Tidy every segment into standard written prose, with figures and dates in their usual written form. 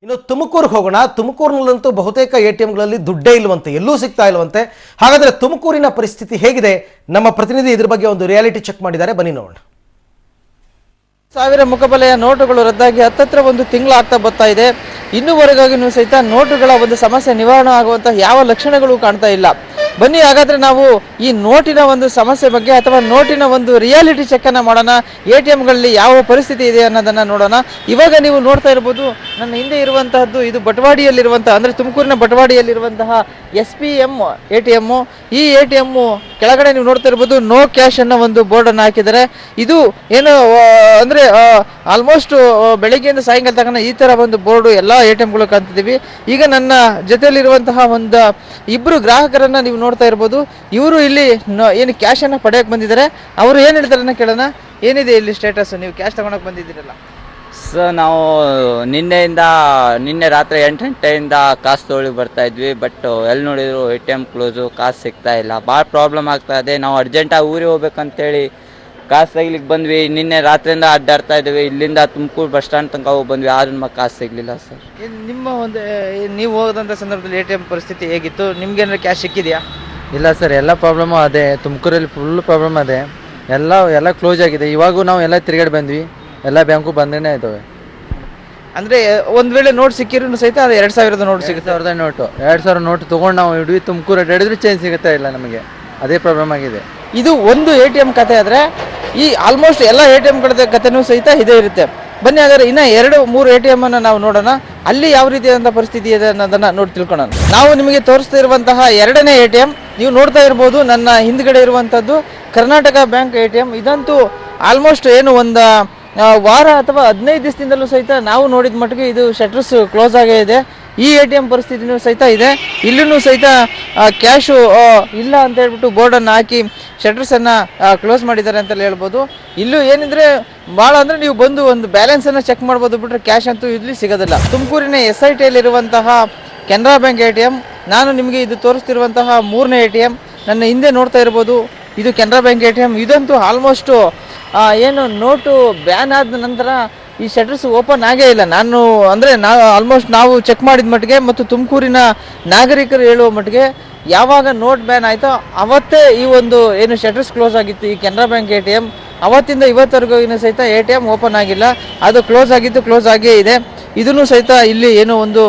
ಇನ್ನು ತುಮಕೂರಿಗೆ ಹೋಗೋಣ. ತುಮಕೂರಿನಲ್ಲಂತೂ ಬಹುತೇಕ ಎಟಿಎಂಗಳಲ್ಲಿ ದುಡ್ಡೇ ಇಲ್ವಂತೆ, ಎಲ್ಲೂ ಸಿಗ್ತಾ ಇಲ್ವಂತೆ. ಹಾಗಾದ್ರೆ ತುಮಕೂರಿನ ಪರಿಸ್ಥಿತಿ ಹೇಗಿದೆ? ನಮ್ಮ ಪ್ರತಿನಿಧಿ ಇದ್ರ ಬಗ್ಗೆ ಒಂದು ರಿಯಾಲಿಟಿ ಚೆಕ್ ಮಾಡಿದ್ದಾರೆ, ಬನ್ನಿ ನೋಡೋಣ. ಸಾವಿರ ಮುಖಬಲೆಯ ನೋಟುಗಳು ರದ್ದಾಗಿ ಹತ್ತತ್ರ ಒಂದು ತಿಂಗಳು ಆಗ್ತಾ ಬರ್ತಾ ಇದೆ. ಇನ್ನೂವರೆಗೂ ಸಹಿತ ನೋಟುಗಳ ಒಂದು ಸಮಸ್ಯೆ ನಿವಾರಣೆ ಆಗುವಂತಹ ಯಾವ ಲಕ್ಷಣಗಳು ಕಾಣ್ತಾ ಇಲ್ಲ. ಬನ್ನಿ ಹಾಗಾದ್ರೆ ನಾವು ಈ ನೋಟಿನ ಒಂದು ಸಮಸ್ಯೆ ಬಗ್ಗೆ ಅಥವಾ ನೋಟಿನ ಒಂದು ರಿಯಾಲಿಟಿ ಚೆಕ್ ಅನ್ನ ಮಾಡೋಣ. ಎಟಿಎಂಗಳಲ್ಲಿ ಯಾವ ಪರಿಸ್ಥಿತಿ ಇದೆ ಅನ್ನೋದನ್ನ ನೋಡೋಣ. ಇವಾಗ ನೀವು ನೋಡ್ತಾ ಇರಬಹುದು, ನನ್ನ ಹಿಂದೆ ಇರುವಂತಹದ್ದು ಇದು ಬಟವಾಡಿಯಲ್ಲಿರುವಂತಹ, ಅಂದ್ರೆ ತುಮಕೂರಿನ ಬಟವಾಡಿಯಲ್ಲಿರುವಂತಹ SPM ATM. ಈ ATM ಕೆಳಗಡೆ ನೀವು ನೋಡ್ತಾ ಇರಬಹುದು ನೋ ಕ್ಯಾಶ್ ಅನ್ನೋ ಒಂದು ಬೋರ್ಡ್ ಅನ್ನು ಹಾಕಿದ್ದಾರೆ. ಇದು ಏನು ಅಂದ್ರೆ ಆಲ್ಮೋಸ್ಟ್ ಬೆಳಿಗ್ಗೆಯಿಂದ ಸಾಯಂಕಾಲ ತನಕ ಈ ತರ ಒಂದು ಬೋರ್ಡ್ ಎಲ್ಲ ATMಗಳು ಕಾಣ್ತಿದ್ದೀವಿ. ಈಗ ನನ್ನ ಜೊತೆಯಲ್ಲಿರುವಂತಹ ಒಂದು ಇಬ್ರು ಗ್ರಾಹಕರನ್ನ ನೀವು ನೋಡ್ತಾ ಇರ್ಬೋದು. ಇವರು ಇಲ್ಲಿ ಏನು ಕ್ಯಾಶ್ ಅನ್ನ ಪಡೆಯಕ್ಕೆ ಬಂದಿದ್ದಾರೆ. ಅವರು ಏನ್ ಹೇಳ್ತಾರೆ ಕೇಳೋಣ. ಏನಿದೆ ಇಲ್ಲಿ ಸ್ಟೇಟಸ್? ನೀವು ಕ್ಯಾಶ್ ತಗೊಳಕ್ ಬಂದಿದ್ದೀರಲ್ಲ ಸರ್? ನಾವು ನಿನ್ನೆ ರಾತ್ರಿ 8 ಗಂಟೆಯಿಂದ ಕಾಸು ತೊಗೊಳ್ಳಿ ಬರ್ತಾ ಇದ್ವಿ. ಬಟ್ ಎಲ್ಲಿ ನೋಡಿದ್ರು ATM ಕ್ಲೋಸು, ಕಾಸು ಸಿಗ್ತಾ ಇಲ್ಲ. ಭಾಳ ಪ್ರಾಬ್ಲಮ್ ಆಗ್ತಾ ಇದೆ. ನಾವು ಅರ್ಜೆಂಟಾಗಿ ಊರಿಗೆ ಹೋಗ್ಬೇಕಂತೇಳಿ ಕಾಸು ತೆಗಿಲಿಕ್ಕೆ ಬಂದ್ವಿ. ನಿನ್ನೆ ರಾತ್ರಿಯಿಂದ ಅಡ್ಡಾಡ್ತಾ ಇದ್ವಿ. ಇಲ್ಲಿಂದ ತುಮಕೂರು ಬಸ್ ಸ್ಟ್ಯಾಂಡ್ ತನಕ ಹೋಗಿ ಬಂದ್ವಿ, ಆದ್ರೂ ನಮಗೆ ಕಾಸು ಸಿಗಲಿಲ್ಲ ಸರ್. ನಿಮ್ಮ ಒಂದು ನೀವು ಹೋದಂಥ ಸಂದರ್ಭದಲ್ಲಿ ATM ಪರಿಸ್ಥಿತಿ ಹೇಗಿತ್ತು? ನಿಮ್ಗೆ ಏನಾದ್ರು ಕ್ಯಾಶ್ ಸಿಕ್ಕಿದೆಯಾ? ಇಲ್ಲ ಸರ್, ಎಲ್ಲ ಪ್ರಾಬ್ಲಮ್ಮು ಅದೇ. ತುಮಕೂರಲ್ಲಿ ಫುಲ್ ಪ್ರಾಬ್ಲಮ್ ಅದೇ. ಎಲ್ಲ ಕ್ಲೋಸ್ ಆಗಿದೆ. ಇವಾಗೂ ನಾವು ಎಲ್ಲ ತಿರುಗಾಡಿ ಬಂದ್ವಿ, ಎಲ್ಲ ಬ್ಯಾಂಕು ಬಂದೇ ಇದ್ದಾವೆ. ಅಂದ್ರೆ ಒಂದ್ ವೇಳೆ ನೋಟ್ ಸಿಕ್ಕಿರೂ ಸಹಿತ ಅದು 2000 ನೋಟ್ ಸಿಗುತ್ತೆ. 2000 ನೋಟು 2000 ನೋಟು ತೊಗೊಂಡು ನಾವು ಇಡೀ ತುಮಕೂರು ಅಡ್ಡಾಡಿದ್ರು ಚೇಂಜ್ ಸಿಗುತ್ತಾ ಇಲ್ಲ ನಮಗೆ. ಅದೇ ಪ್ರಾಬ್ಲಮ್ ಆಗಿದೆ. ಇದು ಒಂದು ATM ಕತೆ ಆದ್ರೆ ಈ ಆಲ್ಮೋಸ್ಟ್ ಎಲ್ಲ ATM ಕಥೆನೂ ಸಹಿತ ಇದೇ ಇರುತ್ತೆ. ಬನ್ನಿ ಹಾಗಾದ್ರೆ ಇನ್ನ 2-3 ATM ಅನ್ನ ನಾವು ನೋಡೋಣ. ಅಲ್ಲಿ ಯಾವ ರೀತಿಯಾದಂತಹ ಪರಿಸ್ಥಿತಿ ಇದೆ ಅನ್ನೋದನ್ನ ನೋಡಿ ತಿಳ್ಕೊಳ್ಳೋಣ. ನಾವು ನಿಮಗೆ ತೋರಿಸ್ತಾ ಇರುವಂತಹ 2ನೇ ATM ನೀವು ನೋಡ್ತಾ ಇರ್ಬೋದು. ನನ್ನ ಹಿಂದ್ಗಡೆ ಇರುವಂತದ್ದು ಕರ್ನಾಟಕ ಬ್ಯಾಂಕ್ ATM. ಇದಂತೂ ಆಲ್ಮೋಸ್ಟ್ ಏನು ಒಂದು ವಾರ ಅಥವಾ 15 ದಿವಸದಿಂದಲೂ ಸಹಿತ ನಾವು ನೋಡಿದ ಮಟ್ಟಿಗೆ ಇದು ಶಟರ್ಸ್ ಕ್ಲೋಸ್ ಆಗೇ ಇದೆ. ಈ ATM ಪರಿಸ್ಥಿತಿನೂ ಸಹಿತ ಇದೆ. ಇಲ್ಲೂ ಸಹಿತ ಕ್ಯಾಶು ಇಲ್ಲ ಅಂತ ಹೇಳ್ಬಿಟ್ಟು ಬೋರ್ಡನ್ನು ಹಾಕಿ ಶಟರ್ಸನ್ನು ಕ್ಲೋಸ್ ಮಾಡಿದ್ದಾರೆ ಅಂತಲೇ ಹೇಳ್ಬೋದು. ಇಲ್ಲೂ ಏನಿದ್ರೆ ಭಾಳ ಅಂದರೆ ನೀವು ಬಂದು ಒಂದು ಬ್ಯಾಲೆನ್ಸನ್ನು ಚೆಕ್ ಮಾಡ್ಬೋದು, ಬಿಟ್ಟರೆ ಕ್ಯಾಶ್ ಅಂತೂ ಇಲ್ಲಿ ಸಿಗೋದಿಲ್ಲ. ತುಮಕೂರಿನ SITಯಲ್ಲಿರುವಂತಹ ಕೆನರಾ ಬ್ಯಾಂಕ್ ATM. ನಾನು ನಿಮಗೆ ಇದು ತೋರಿಸ್ತಿರುವಂತಹ 3ನೇ ATM. ನನ್ನ ಹಿಂದೆ ನೋಡ್ತಾ ಇರ್ಬೋದು, ಇದು ಕೆನರಾ ಬ್ಯಾಂಕ್ ATM. ಇದಂತೂ ಆಲ್ಮೋಸ್ಟು ಏನು ನೋಟು ಬ್ಯಾನ್ ಆದ ನಂತರ ಈ ಶಟರ್ಸ್ ಓಪನ್ ಆಗೇ ಇಲ್ಲ. ಆಲ್ಮೋಸ್ಟ್ ನಾವು ಚೆಕ್ ಮಾಡಿದ ಮಟ್ಟಿಗೆ ಮತ್ತು ತುಮಕೂರಿನ ನಾಗರಿಕರು ಹೇಳುವ ಮಟ್ಟಿಗೆ ಯಾವಾಗ ನೋಟ್ ಬ್ಯಾನ್ ಆಯಿತೋ ಅವತ್ತೇ ಈ ಒಂದು ಏನು ಶಟರ್ಸ್ ಕ್ಲೋಸ್ ಆಗಿತ್ತು ಈ ಕೆನರಾ ಬ್ಯಾಂಕ್ ATM. ಅವತ್ತಿಂದ ಇವತ್ತರೆಗೂ ಸಹಿತ ATM ಓಪನ್ ಆಗಿಲ್ಲ. ಅದು ಕ್ಲೋಸ್ ಆಗಿತ್ತು, ಕ್ಲೋಸ್ ಆಗೇ ಇದೆ. ಇದನ್ನು ಸಹಿತ ಇಲ್ಲಿ ಏನೋ ಒಂದು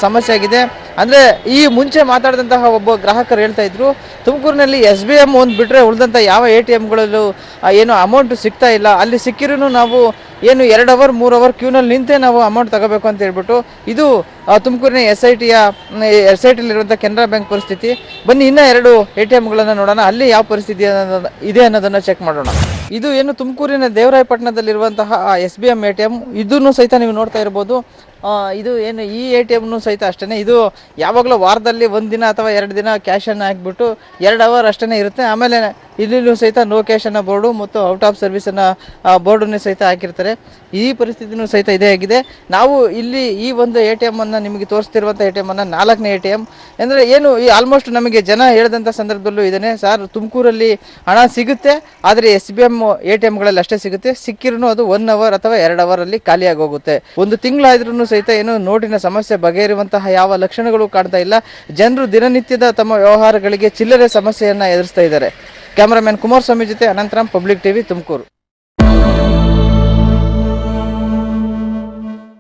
ಸಮಸ್ಯೆ ಆಗಿದೆ. ಅಂದರೆ ಈ ಮುಂಚೆ ಮಾತಾಡಿದಂತಹ ಒಬ್ಬ ಗ್ರಾಹಕರು ಹೇಳ್ತಾ ಇದ್ರು, ತುಮಕೂರಿನಲ್ಲಿ SBM ಒಂದು ಬಿಟ್ಟರೆ ಉಳಿದಂಥ ಯಾವ ATMಗಳಲ್ಲೂ ಏನು ಅಮೌಂಟ್ ಸಿಗ್ತಾ ಇಲ್ಲ. ಅಲ್ಲಿ ಸಿಕ್ಕಿರೂ ನಾವು ಏನು 2 ಅವರ್ 3 ಅವರ್ ಕ್ಯೂನಲ್ಲಿ ನಿಂತೇ ನಾವು ಅಮೌಂಟ್ ತಗೋಬೇಕು ಅಂತ ಹೇಳ್ಬಿಟ್ಟು. ಇದು ತುಮಕೂರಿನ SITಯಲ್ಲಿರುವಂಥ ಕೆನರಾ ಬ್ಯಾಂಕ್ ಪರಿಸ್ಥಿತಿ. ಬನ್ನಿ ಇನ್ನೂ 2 ATMಗಳನ್ನು ನೋಡೋಣ, ಅಲ್ಲಿ ಯಾವ ಪರಿಸ್ಥಿತಿ ಇದೆ ಅನ್ನೋದನ್ನು ಚೆಕ್ ಮಾಡೋಣ. ಇದು ಏನು ತುಮಕೂರಿನ ದೇವರಾಯಪಟ್ಟಣದಲ್ಲಿರುವಂತಹ SBM ATM. ಇದನ್ನು ಸಹಿತ ನೀವು ನೋಡ್ತಾ ಇರ್ಬೋದು. ಇದು ಏನು ಈ ATMನೂ ಸಹಿತ ಅಷ್ಟೇ. ಇದು ಯಾವಾಗಲೂ ವಾರದಲ್ಲಿ 1 ದಿನ ಅಥವಾ 2 ದಿನ ಕ್ಯಾಶನ್ನು ಹಾಕಿಬಿಟ್ಟು 2 ಅವರ್ ಅಷ್ಟೇ ಇರುತ್ತೆ. ಆಮೇಲೆ ಇಲ್ಲೂ ಸಹಿತ ನೋ ಕ್ಯಾಶ್ ಅನ್ನೋ ಬೋರ್ಡು ಮತ್ತು ಔಟ್ ಆಫ್ ಸರ್ವಿಸ್ ಅನ್ನೋ ಬೋರ್ಡನ್ನು ಸಹಿತ ಹಾಕಿರ್ತಾರೆ. ಈ ಪರಿಸ್ಥಿತಿನೂ ಸಹಿತ ಇದೇ ಆಗಿದೆ. ನಾವು ಇಲ್ಲಿ ಈ ಒಂದು ATM ಅನ್ನು ನಿಮಗೆ ತೋರಿಸ್ತಿರುವಂಥ ATM ಅನ್ನು 4ನೇ ATM. ಅಂದರೆ ಏನು ಈ ಆಲ್ಮೋಸ್ಟ್ ನಮಗೆ ಜನ ಹೇಳಿದಂಥ ಸಂದರ್ಭದಲ್ಲೂ ಇದೇನೆ, ಸರ್ ತುಮಕೂರಲ್ಲಿ ಹಣ ಸಿಗುತ್ತೆ, ಆದರೆ SBM ATMಗಳಲ್ಲಿ ಅಷ್ಟೇ ಸಿಗುತ್ತೆ. ಸಿಕ್ಕಿರೂ ಅದು 1 ಅವರ್ ಅಥವಾ 2 ಅವರಲ್ಲಿ ಖಾಲಿಯಾಗಿ ಹೋಗುತ್ತೆ. 1 ತಿಂಗಳಾದ್ರೂ ಸಹಿತ ಏನು ನೋಟಿನ ಸಮಸ್ಯೆ ಬಗೆಹರಿಯುವಂತಹ ಯಾವ ಲಕ್ಷಣಗಳು ಕಾಣ್ತಾ ಇಲ್ಲ. ಜನರು ದಿನನಿತ್ಯದ ತಮ್ಮ ವ್ಯವಹಾರಗಳಿಗೆ ಚಿಲ್ಲರೆ ಸಮಸ್ಯೆಯನ್ನು ಎದುರಿಸ್ತಾ ಇದ್ದಾರೆ. ಕ್ಯಾಮರಾಮನ್ ಕುಮಾರಸ್ವಾಮಿ ಜೊತೆ ಅನಂತರಾಮ್, ಪಬ್ಲಿಕ್ ಟಿವಿ, ತುಮಕೂರು.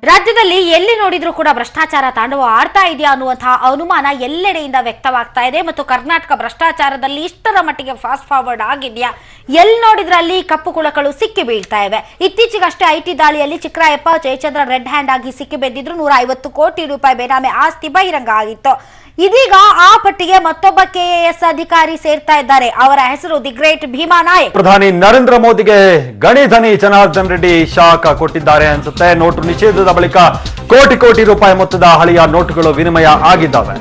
ರಾಜ್ಯದಲ್ಲಿ ಎಲ್ಲಿ ನೋಡಿದ್ರೂ ಕೂಡ ಭ್ರಷ್ಟಾಚಾರ ತಾಂಡವ ಆಡ್ತಾ ಇದೆಯಾ ಅನ್ನುವಂತಹ ಅನುಮಾನ ಎಲ್ಲೆಡೆಯಿಂದ ವ್ಯಕ್ತವಾಗ್ತಾ ಇದೆ. ಮತ್ತು ಕರ್ನಾಟಕ ಭ್ರಷ್ಟಾಚಾರದಲ್ಲಿ ಇಷ್ಟರ ಮಟ್ಟಿಗೆ ಫಾಸ್ಟ್ ಫಾರ್ವರ್ಡ್ ಆಗಿದೆಯಾ? ಎಲ್ಲಿ ನೋಡಿದ್ರೆ ಅಲ್ಲಿ ಕಪ್ಪು ಕುಳಕಗಳು ಸಿಕ್ಕಿ ಬೀಳ್ತಾ ಇವೆ. ಇತ್ತೀಚೆಗಷ್ಟೇ IT ದಾಳಿಯಲ್ಲಿ ಚಿಕ್ಕರಾಯಪ್ಪ ಜಯಚಂದ್ರ ರೆಡ್ ಹ್ಯಾಂಡ್ ಆಗಿ ಸಿಕ್ಕಿ ಬಿದ್ದಿದ್ರು. 150 ಕೋಟಿ ರೂಪಾಯಿ ಬೇನಾಮಿ ಆಸ್ತಿ ಬಹಿರಂಗ ಆಗಿತ್ತು. ಇದೀಗ ಆ ಪಟ್ಟಿಗೆ ಮತ್ತೊಬ್ಬ KAS ಅಧಿಕಾರಿ ಸೇರ್ತಾ ಇದ್ದಾರೆ. ಅವರ ಹೆಸರು ದಿ ಗ್ರೇಟ್ ಭೀಮಾ ನಾಯಕ್. ಪ್ರಧಾನಿ ನರೇಂದ್ರ ಮೋದಿಗೆ ಗಣಿಧನಿ ಜನಾರ್ದನ್ ರೆಡ್ಡಿ ಶಾಕ್ ಕೊಟ್ಟಿದ್ದಾರೆ ಅನ್ಸುತ್ತೆ. ನೋಟು ನಿಷೇಧದ ಬಳಿಕ ಕೋಟಿ ರೂಪಾಯಿ ಮೊತ್ತದ ಹಳೆಯ ನೋಟುಗಳು ವಿನಿಮಯ ಆಗಿದ್ದಾವೆ.